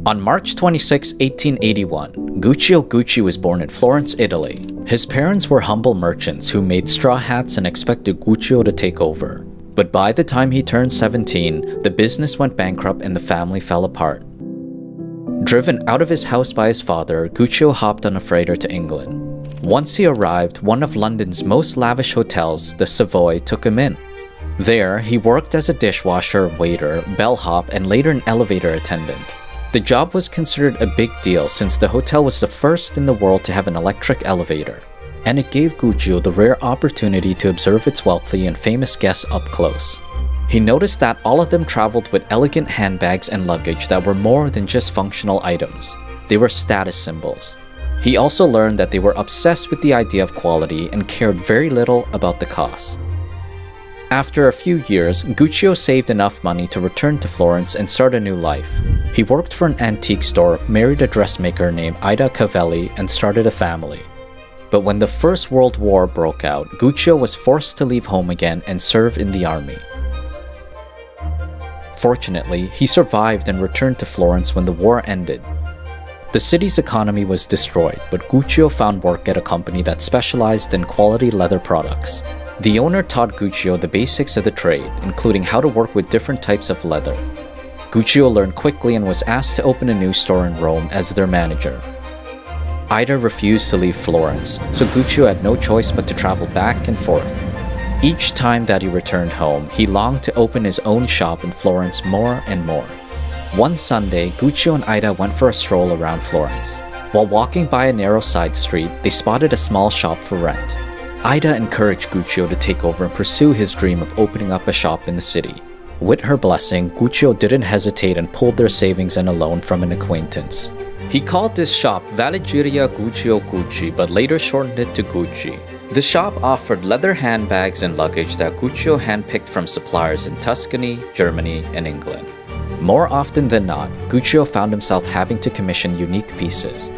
On March 26, 1881, Guccio Gucci was born in Florence, Italy. His parents were humble merchants who made straw hats and expected Guccio to take over. But by the time he turned 17, the business went bankrupt and the family fell apart. Driven out of his house by his father, Guccio hopped on a freighter to England. Once he arrived, one of London's most lavish hotels, the Savoy, took him in. There, he worked as a dishwasher, waiter, bellhop, and later an elevator attendant. The job was considered a big deal since the hotel was the first in the world to have an electric elevator, and it gave Guccio the rare opportunity to observe its wealthy and famous guests up close. He noticed that all of them traveled with elegant handbags and luggage that were more than just functional items. They were status symbols. He also learned that they were obsessed with the idea of quality and cared very little about the cost. After a few years, Guccio saved enough money to return to Florence and start a new life. He worked for an antique store, married a dressmaker named Ida Cavelli, and started a family. But when the First World War broke out, Guccio was forced to leave home again and serve in the army. Fortunately, he survived and returned to Florence when the war ended. The city's economy was destroyed, but Guccio found work at a company that specialized in quality leather products. The owner taught Guccio the basics of the trade, including how to work with different types of leather. Guccio learned quickly and was asked to open a new store in Rome as their manager. Ida refused to leave Florence, so Guccio had no choice but to travel back and forth. Each time that he returned home, he longed to open his own shop in Florence more and more. One Sunday, Guccio and Ida went for a stroll around Florence. While walking by a narrow side street, they spotted a small shop for rent. Ida encouraged Guccio to take over and pursue his dream of opening up a shop in the city. With her blessing, Guccio didn't hesitate and pulled their savings and a loan from an acquaintance. He called this shop Valigeria Guccio Gucci, but later shortened it to Gucci. The shop offered leather handbags and luggage that Guccio handpicked from suppliers in Tuscany, Germany, and England. More often than not, Guccio found himself having to commission unique pieces.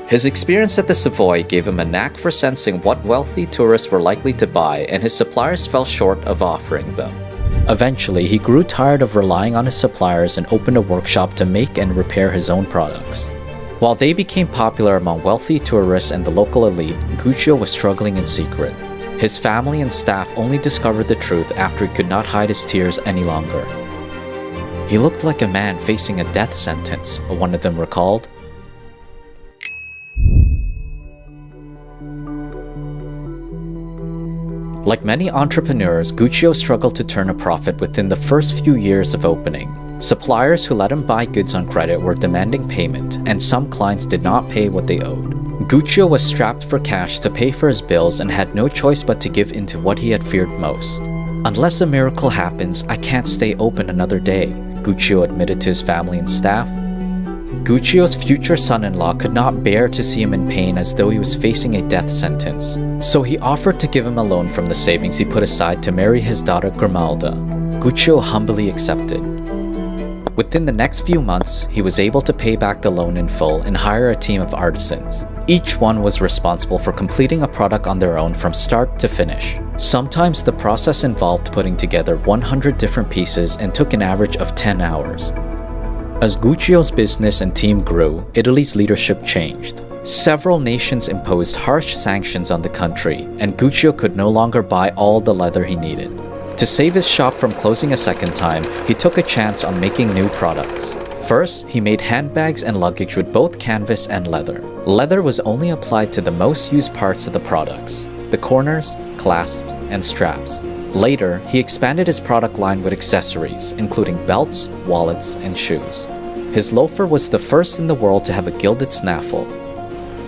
His experience at the Savoy gave him a knack for sensing what wealthy tourists were likely to buy, and his suppliers fell short of offering them. Eventually, he grew tired of relying on his suppliers and opened a workshop to make and repair his own products. While they became popular among wealthy tourists and the local elite, Guccio was struggling in secret. His family and staff only discovered the truth after he could not hide his tears any longer. He looked like a man facing a death sentence, one of them recalled. Like many entrepreneurs, Guccio struggled to turn a profit within the first few years of opening. Suppliers who let him buy goods on credit were demanding payment, and some clients did not pay what they owed. Guccio was strapped for cash to pay for his bills and had no choice but to give in to what he had feared most. "Unless a miracle happens, I can't stay open another day," Guccio admitted to his family and staff. Guccio's future son-in-law could not bear to see him in pain as though he was facing a death sentence, so he offered to give him a loan from the savings he put aside to marry his daughter Grimalda. Guccio humbly accepted. Within the next few months, he was able to pay back the loan in full and hire a team of artisans. Each one was responsible for completing a product on their own from start to finish. Sometimes the process involved putting together 100 different pieces and took an average of 10 hours. As Guccio's business and team grew, Italy's leadership changed. Several nations imposed harsh sanctions on the country, and Guccio could no longer buy all the leather he needed. To save his shop from closing a second time, he took a chance on making new products. First, he made handbags and luggage with both canvas and leather. Leather was only applied to the most used parts of the products: the corners, clasps, and straps. Later, he expanded his product line with accessories, including belts, wallets, and shoes. His loafer was the first in the world to have a gilded snaffle.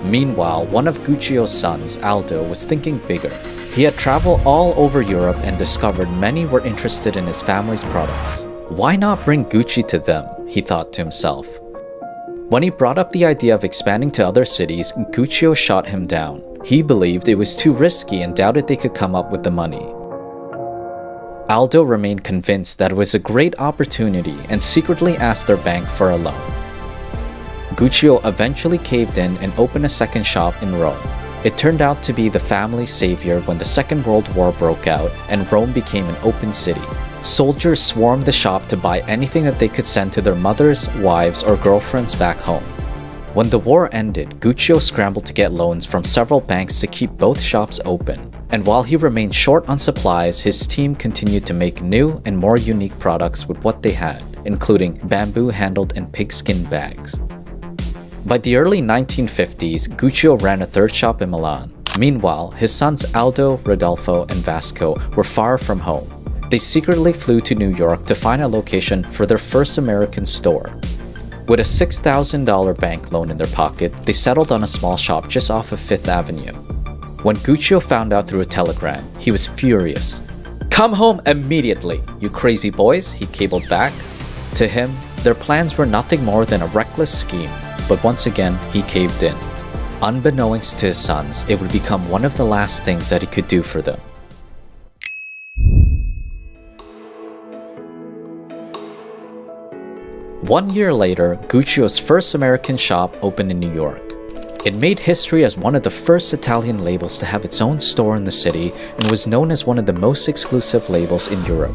Meanwhile, one of Guccio's sons, Aldo, was thinking bigger. He had traveled all over Europe and discovered many were interested in his family's products. Why not bring Gucci to them, he thought to himself. When he brought up the idea of expanding to other cities, Guccio shot him down. He believed it was too risky and doubted they could come up with the money. Aldo remained convinced that it was a great opportunity and secretly asked their bank for a loan. Guccio eventually caved in and opened a second shop in Rome. It turned out to be the family's savior when the Second World War broke out and Rome became an open city. Soldiers swarmed the shop to buy anything that they could send to their mothers, wives, or girlfriends back home. When the war ended, Guccio scrambled to get loans from several banks to keep both shops open. And while he remained short on supplies, his team continued to make new and more unique products with what they had, including bamboo-handled and pigskin bags. By the early 1950s, Guccio ran a third shop in Milan. Meanwhile, his sons Aldo, Rodolfo, and Vasco were far from home. They secretly flew to New York to find a location for their first American store. With a $6,000 bank loan in their pocket, they settled on a small shop just off of Fifth Avenue. When Guccio found out through a telegram, he was furious. "Come home immediately, you crazy boys," he cabled back. To him, their plans were nothing more than a reckless scheme, but once again, he caved in. Unbeknownst to his sons, it would become one of the last things that he could do for them. One year later, Guccio's first American shop opened in New York. It made history as one of the first Italian labels to have its own store in the city and was known as one of the most exclusive labels in Europe.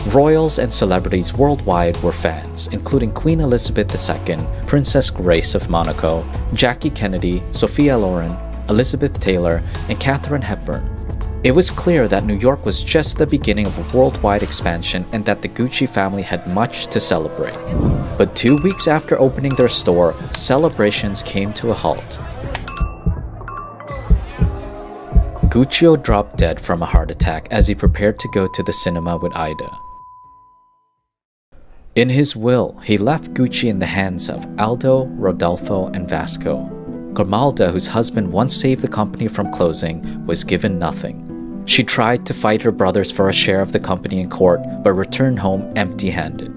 Royals and celebrities worldwide were fans, including Queen Elizabeth II, Princess Grace of Monaco, Jackie Kennedy, Sophia Loren, Elizabeth Taylor, and Katharine Hepburn. It was clear that New York was just the beginning of a worldwide expansion and that the Gucci family had much to celebrate. But 2 weeks after opening their store, celebrations came to a halt. Guccio dropped dead from a heart attack as he prepared to go to the cinema with Ida. In his will, he left Gucci in the hands of Aldo, Rodolfo, and Vasco. Grimalda, whose husband once saved the company from closing, was given nothing. She tried to fight her brothers for a share of the company in court, but returned home empty-handed.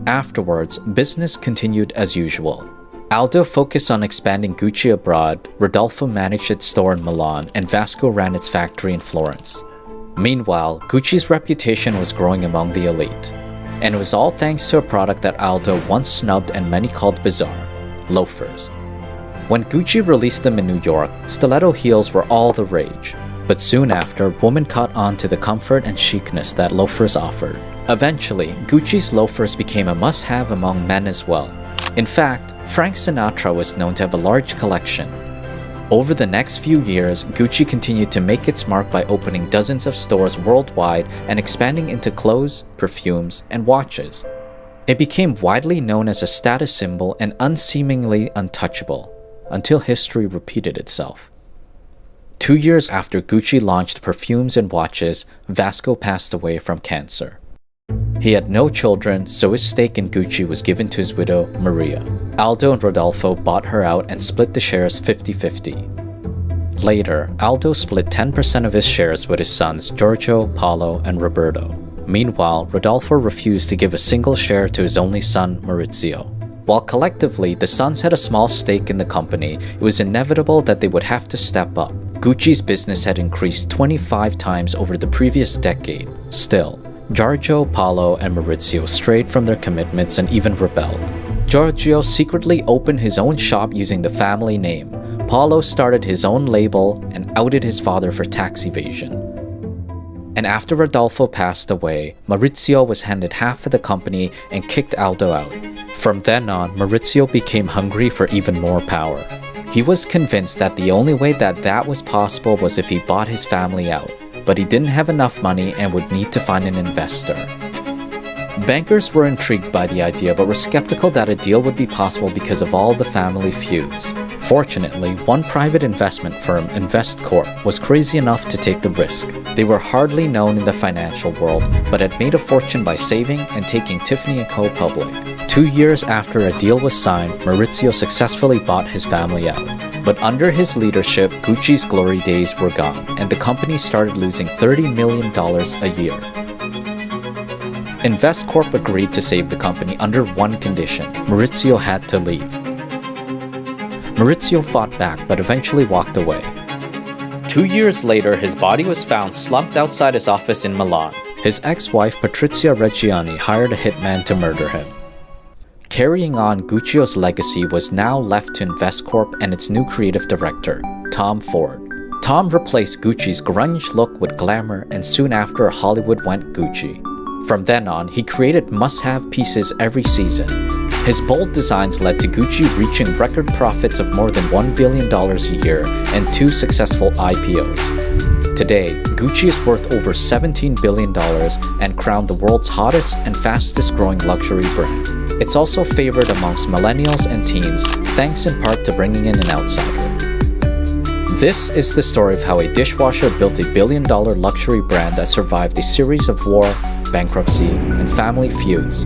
Afterwards, business continued as usual. Aldo focused on expanding Gucci abroad, Rodolfo managed its store in Milan, and Vasco ran its factory in Florence. Meanwhile, Gucci's reputation was growing among the elite. And it was all thanks to a product that Aldo once snubbed and many called bizarre: loafers. When Gucci released them in New York, stiletto heels were all the rage. But soon after, women caught on to the comfort and chicness that loafers offered. Eventually, Gucci's loafers became a must-have among men as well. In fact, Frank Sinatra was known to have a large collection. Over the next few years, Gucci continued to make its mark by opening dozens of stores worldwide and expanding into clothes, perfumes, and watches. It became widely known as a status symbol and unseemingly untouchable, until history repeated itself. 2 years after Gucci launched perfumes and watches, Vasco passed away from cancer. He had no children, so his stake in Gucci was given to his widow, Maria. Aldo and Rodolfo bought her out and split the shares 50-50. Later, Aldo split 10% of his shares with his sons Giorgio, Paolo, and Roberto. Meanwhile, Rodolfo refused to give a single share to his only son, Maurizio. While collectively, the sons had a small stake in the company, it was inevitable that they would have to step up. Gucci's business had increased 25 times over the previous decade. Still, Giorgio, Paolo, and Maurizio strayed from their commitments and even rebelled. Giorgio secretly opened his own shop using the family name. Paolo started his own label and outed his father for tax evasion. And after Rodolfo passed away, Maurizio was handed half of the company and kicked Aldo out. From then on, Maurizio became hungry for even more power. He was convinced that the only way that was possible was if he bought his family out, but he didn't have enough money and would need to find an investor. Bankers were intrigued by the idea but were skeptical that a deal would be possible because of all the family feuds. Fortunately, one private investment firm, InvestCorp, was crazy enough to take the risk. They were hardly known in the financial world, but had made a fortune by saving and taking Tiffany & Co. public. 2 years after a deal was signed, Maurizio successfully bought his family out. But under his leadership, Gucci's glory days were gone, and the company started losing $30 million a year. InvestCorp agreed to save the company under one condition: Maurizio had to leave. Maurizio fought back but eventually walked away. 2 years later, his body was found slumped outside his office in Milan. His ex-wife Patrizia Reggiani hired a hitman to murder him. Carrying on Guccio's legacy was now left to InvestCorp and its new creative director, Tom Ford. Tom replaced Gucci's grunge look with glamour, and soon after, Hollywood went Gucci. From then on, he created must-have pieces every season. His bold designs led to Gucci reaching record profits of more than $1 billion a year and 2 successful IPOs. Today, Gucci is worth over $17 billion and crowned the world's hottest and fastest growing luxury brand. It's also favored amongst millennials and teens, thanks in part to bringing in an outsider. This is the story of how a dishwasher built a billion-dollar luxury brand that survived a series of war, bankruptcy, and family feuds,